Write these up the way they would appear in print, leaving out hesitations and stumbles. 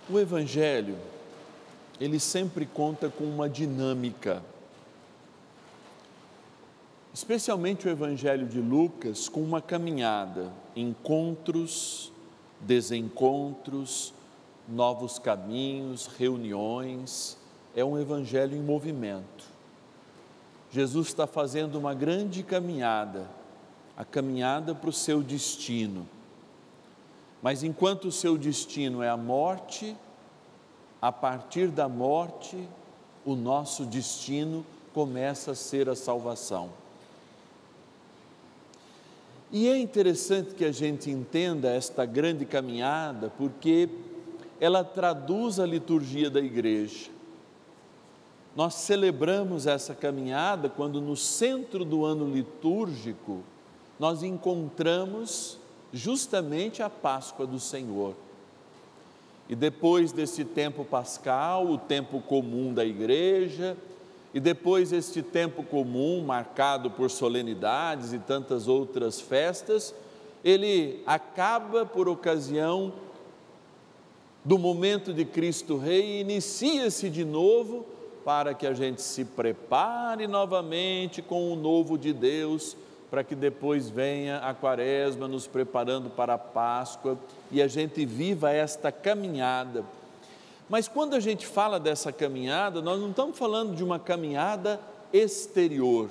O Evangelho, ele sempre conta com uma dinâmica, especialmente o Evangelho de Lucas, com uma caminhada, encontros, desencontros, novos caminhos, reuniões, é um Evangelho em movimento. Jesus está fazendo uma grande caminhada, a caminhada para o seu destino. Mas enquanto o seu destino é a morte, a partir da morte, o nosso destino começa a ser a salvação. E é interessante que a gente entenda esta grande caminhada, porque ela traduz a liturgia da igreja. Nós celebramos essa caminhada quando no centro do ano litúrgico nós encontramos justamente a Páscoa do Senhor. E depois desse tempo pascal, o tempo comum da igreja, e depois este tempo comum marcado por solenidades e tantas outras festas, ele acaba por ocasião do momento de Cristo Rei e inicia-se de novo para que a gente se prepare novamente com o novo de Deus, para que depois venha a Quaresma nos preparando para a Páscoa e a gente viva esta caminhada. Mas quando a gente fala dessa caminhada, nós não estamos falando de uma caminhada exterior,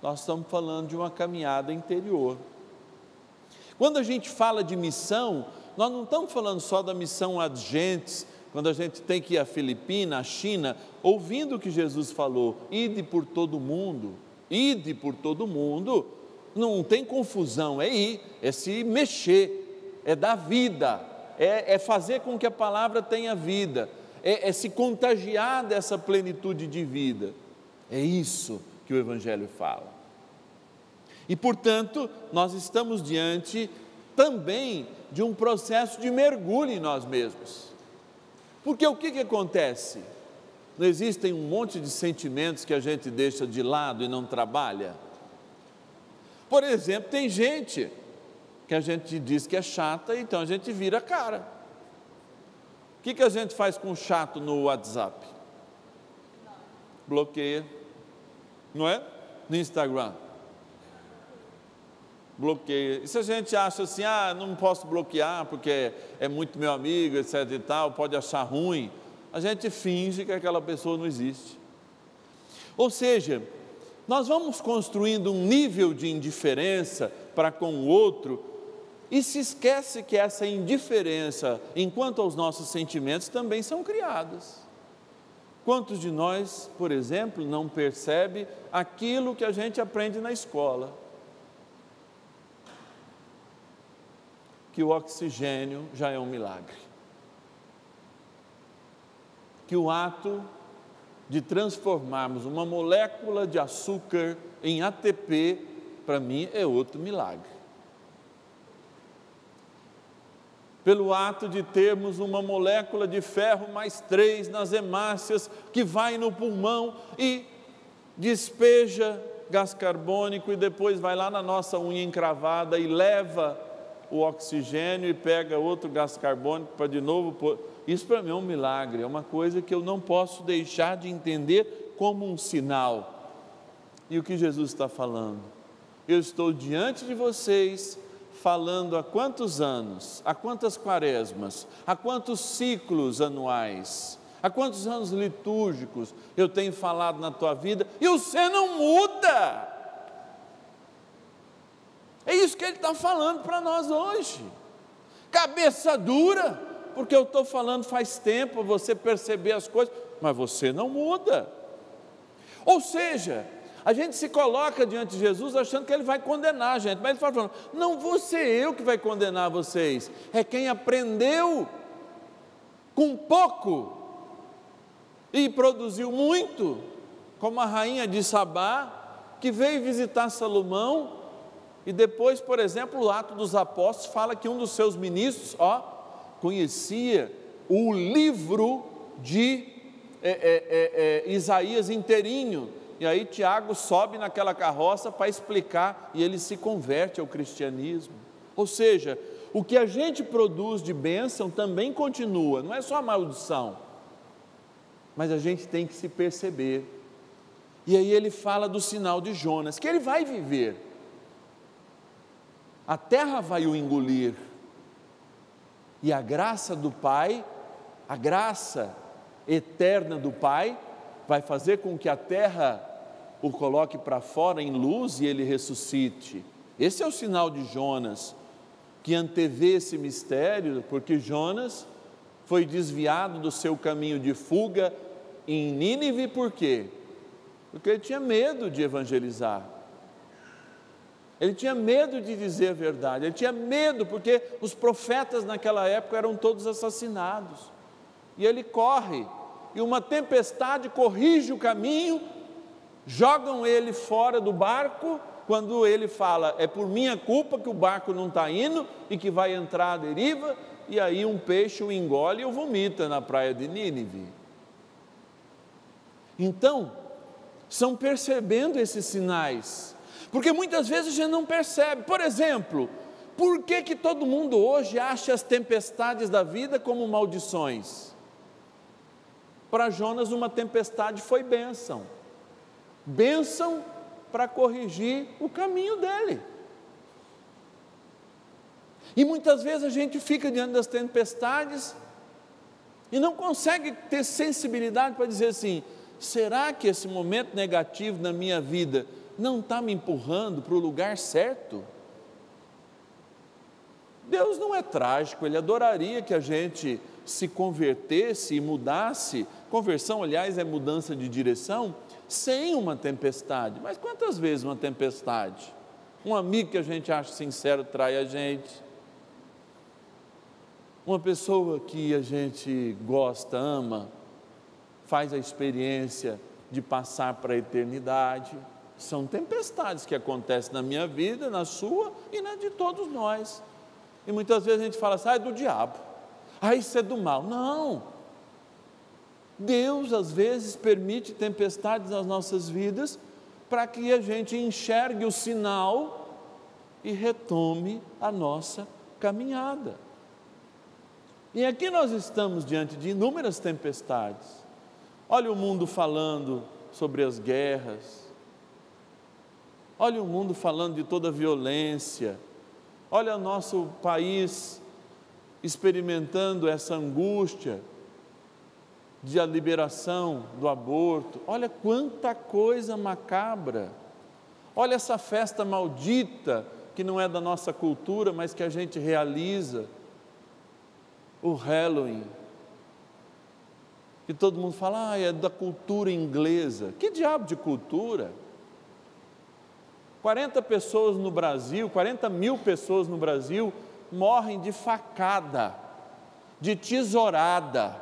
nós estamos falando de uma caminhada interior. Quando a gente fala de missão, nós não estamos falando só da missão ad gentes, quando a gente tem que ir à Filipina, à China, ouvindo o que Jesus falou, ide por todo mundo, não tem confusão, é ir, é se mexer, é dar vida, é fazer com que a palavra tenha vida, é se contagiar dessa plenitude de vida. É isso que o Evangelho fala. E, portanto, nós estamos diante também de um processo de mergulho em nós mesmos. Porque o que acontece? Não existem um monte de sentimentos que a gente deixa de lado e não trabalha? Por exemplo, tem gente que a gente diz que é chata, então a gente vira a cara. O que a gente faz com o chato no WhatsApp? Bloqueia, não é? No Instagram. Bloqueia. E se a gente acha assim, não posso bloquear porque é muito meu amigo, etc e tal, pode achar ruim, a gente finge que aquela pessoa não existe. Ou seja, nós vamos construindo um nível de indiferença para com o outro e se esquece que essa indiferença, enquanto aos nossos sentimentos, também são criados. Quantos de nós, por exemplo, não percebe aquilo que a gente aprende na escola? Que o oxigênio já é um milagre. Que o ato de transformarmos uma molécula de açúcar em ATP, para mim, é outro milagre. Pelo ato de termos uma molécula de ferro mais 3 nas hemácias, que vai no pulmão e despeja gás carbônico e depois vai lá na nossa unha encravada e leva o oxigênio e pega outro gás carbônico para de novo pôr. Isso para mim é um milagre, é uma coisa que eu não posso deixar de entender como um sinal. E o que Jesus está falando? Eu estou diante de vocês, falando há quantos anos, há quantas quaresmas, há quantos ciclos anuais, há quantos anos litúrgicos eu tenho falado na tua vida e você não muda. É isso que ele está falando para nós hoje. Cabeça dura, porque eu estou falando faz tempo, você perceber as coisas, mas você não muda. Ou seja, a gente se coloca diante de Jesus achando que ele vai condenar a gente, mas ele fala falando, não vou ser eu que vai condenar vocês, é quem aprendeu com pouco e produziu muito, como a rainha de Sabá, que veio visitar Salomão. E depois, por exemplo, o Atos dos Apóstolos fala que um dos seus ministros, conhecia o livro de Isaías inteirinho. E aí Tiago sobe naquela carroça para explicar e ele se converte ao cristianismo. Ou seja, o que a gente produz de bênção também continua, não é só a maldição, mas a gente tem que se perceber. E aí ele fala do sinal de Jonas, que ele vai viver, a terra vai o engolir, e a graça do Pai, a graça eterna do Pai, vai fazer com que a terra o coloque para fora em luz e ele ressuscite. Esse é o sinal de Jonas, que antevê esse mistério, porque Jonas foi desviado do seu caminho de fuga em Nínive, por quê? Porque ele tinha medo de evangelizar, ele tinha medo de dizer a verdade, ele tinha medo porque os profetas naquela época eram todos assassinados, e ele corre, e uma tempestade corrige o caminho, jogam ele fora do barco, quando ele fala, é por minha culpa que o barco não está indo e que vai entrar à deriva, e aí um peixe o engole e o vomita na praia de Nínive. Então, estão percebendo esses sinais, porque muitas vezes a gente não percebe. Por exemplo, por que todo mundo hoje acha as tempestades da vida como maldições? Para Jonas uma tempestade foi bênção, bênção para corrigir o caminho dele. E muitas vezes a gente fica diante das tempestades e não consegue ter sensibilidade para dizer assim, será que esse momento negativo na minha vida não está me empurrando para o lugar certo? Deus não é trágico, Ele adoraria que a gente se convertesse e mudasse. Conversão, aliás, é mudança de direção, sem uma tempestade. Mas quantas vezes uma tempestade? Um amigo que a gente acha sincero trai a gente, uma pessoa que a gente gosta, ama, faz a experiência de passar para a eternidade. São tempestades que acontecem na minha vida, na sua e na de todos nós. E muitas vezes a gente fala assim, é do diabo, isso é do mal. Não, Deus às vezes permite tempestades nas nossas vidas para que a gente enxergue o sinal e retome a nossa caminhada. E aqui nós estamos diante de inúmeras tempestades. Olha o mundo falando sobre as guerras, olha o mundo falando de toda a violência, olha o nosso país experimentando essa angústia de a liberação do aborto, olha quanta coisa macabra, olha essa festa maldita que não é da nossa cultura, mas que a gente realiza, o Halloween, que todo mundo fala, é da cultura inglesa. Que diabo de cultura? 40 pessoas no Brasil, 40 mil pessoas no Brasil morrem de facada, de tesourada.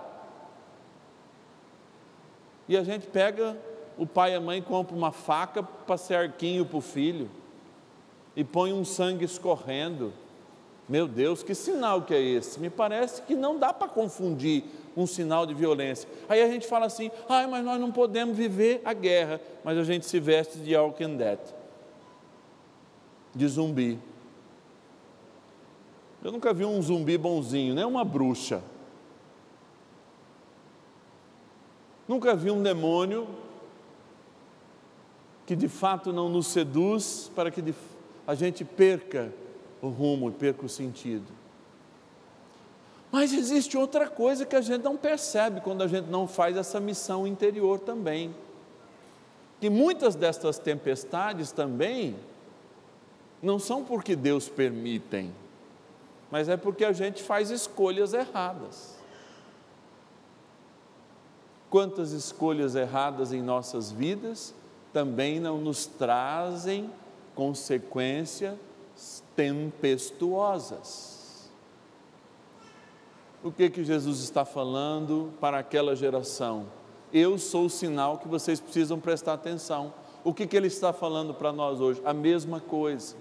E a gente pega, o pai e a mãe compra uma faca para ser arquinho para o filho e põe um sangue escorrendo. Meu Deus, que sinal que é esse? Me parece que não dá para confundir um sinal de violência. Aí a gente fala assim, mas nós não podemos viver a guerra, mas a gente se veste de Walking Dead, de zumbi. Eu nunca vi um zumbi bonzinho, nem uma bruxa. Nunca vi um demônio que de fato não nos seduz para que a gente perca o rumo, perca o sentido. Mas existe outra coisa que a gente não percebe quando a gente não faz essa missão interior também. Que muitas destas tempestades também não são porque Deus permite, mas é porque a gente faz escolhas erradas. Quantas escolhas erradas em nossas vidas também não nos trazem consequências tempestuosas. O que Jesus está falando para aquela geração? Eu sou o sinal que vocês precisam prestar atenção. O que Ele está falando para nós hoje? A mesma coisa.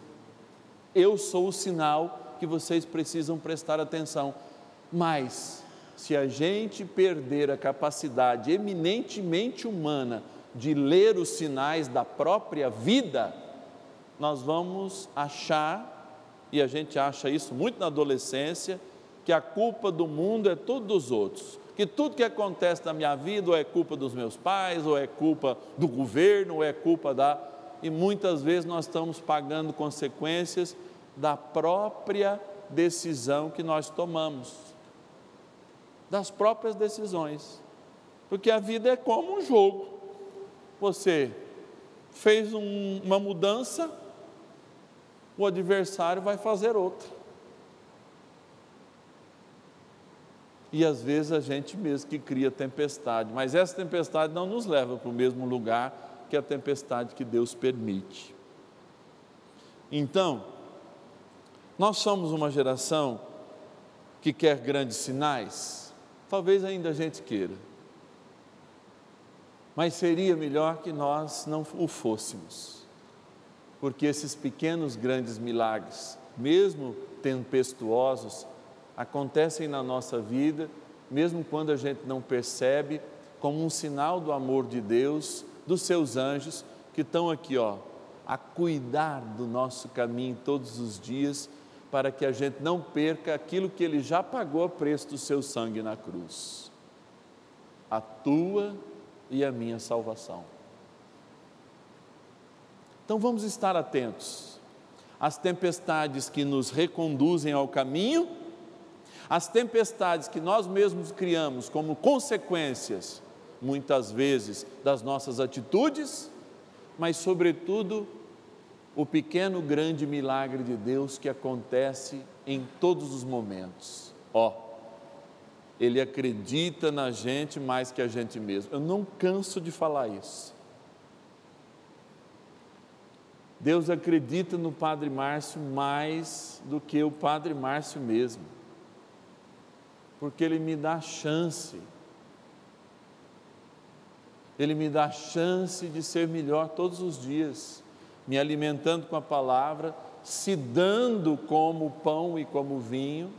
Eu sou o sinal que vocês precisam prestar atenção. Mas, se a gente perder a capacidade eminentemente humana de ler os sinais da própria vida, nós vamos achar e a gente acha isso muito na adolescência, que a culpa do mundo é tudo dos outros, que tudo que acontece na minha vida ou é culpa dos meus pais, ou é culpa do governo, ou é culpa da... E muitas vezes nós estamos pagando consequências da própria decisão que nós tomamos, das próprias decisões, porque a vida é como um jogo. Você fez uma mudança, o adversário vai fazer outra. E às vezes a gente mesmo que cria tempestade, mas essa tempestade não nos leva para o mesmo lugar que a tempestade que Deus permite. Então, nós somos uma geração que quer grandes sinais? Talvez ainda a gente queira, mas seria melhor que nós não o fôssemos, porque esses pequenos grandes milagres, mesmo tempestuosos, acontecem na nossa vida, mesmo quando a gente não percebe, como um sinal do amor de Deus, dos seus anjos, que estão aqui, a cuidar do nosso caminho todos os dias, para que a gente não perca aquilo que Ele já pagou a preço do seu sangue na cruz, a tua e a minha salvação. Então vamos estar atentos às tempestades que nos reconduzem ao caminho, as tempestades que nós mesmos criamos como consequências, muitas vezes, das nossas atitudes, mas, sobretudo, o pequeno, grande milagre de Deus que acontece em todos os momentos. Ele acredita na gente mais que a gente mesmo. Eu não canso de falar isso. Deus acredita no Padre Márcio mais do que o Padre Márcio mesmo, porque Ele me dá chance, Ele me dá chance de ser melhor todos os dias, me alimentando com a palavra, se dando como pão e como vinho,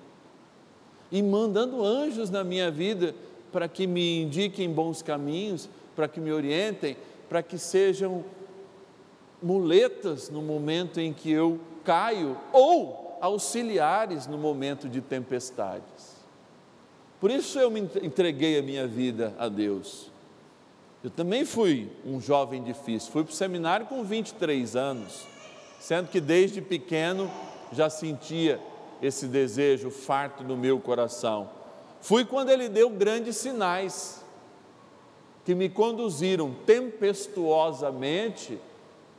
e mandando anjos na minha vida para que me indiquem bons caminhos, para que me orientem, para que sejam muletas no momento em que eu caio, ou auxiliares no momento de tempestades. Por isso eu me entreguei a minha vida a Deus. Eu também fui um jovem difícil, fui para o seminário com 23 anos, sendo que desde pequeno já sentia esse desejo farto no meu coração. Fui quando Ele deu grandes sinais, que me conduziram tempestuosamente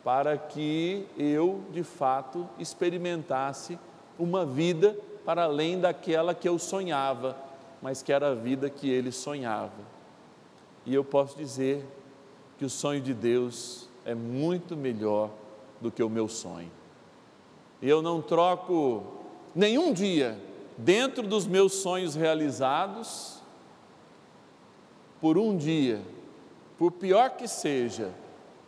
para que eu, de fato, experimentasse uma vida para além daquela que eu sonhava, mas que era a vida que Ele sonhava. E eu posso dizer que o sonho de Deus é muito melhor do que o meu sonho. E eu não troco nenhum dia dentro dos meus sonhos realizados por um dia, por pior que seja,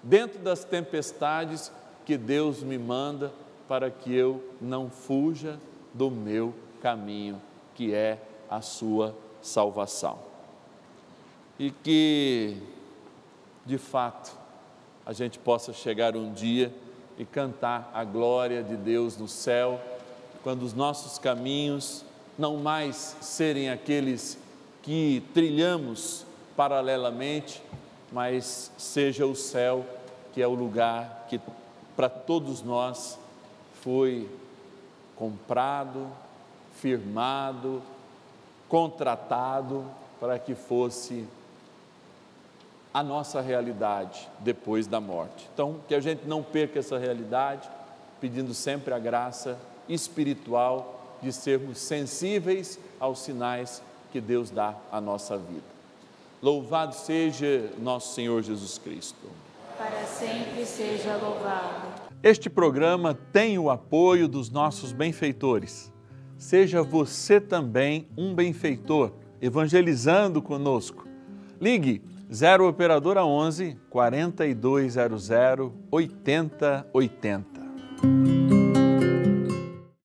dentro das tempestades que Deus me manda para que eu não fuja do meu caminho, que é a sua salvação. E que, de fato, a gente possa chegar um dia e cantar a glória de Deus no céu, quando os nossos caminhos não mais serem aqueles que trilhamos paralelamente, mas seja o céu, que é o lugar que para todos nós foi comprado, firmado, contratado para que fosse a nossa realidade depois da morte. Então, que a gente não perca essa realidade, pedindo sempre a graça espiritual de sermos sensíveis aos sinais que Deus dá à nossa vida. Louvado seja nosso Senhor Jesus Cristo. Para sempre seja louvado. Este programa tem o apoio dos nossos benfeitores. Seja você também um benfeitor, evangelizando conosco. Ligue 0 Operadora 11 4200 8080.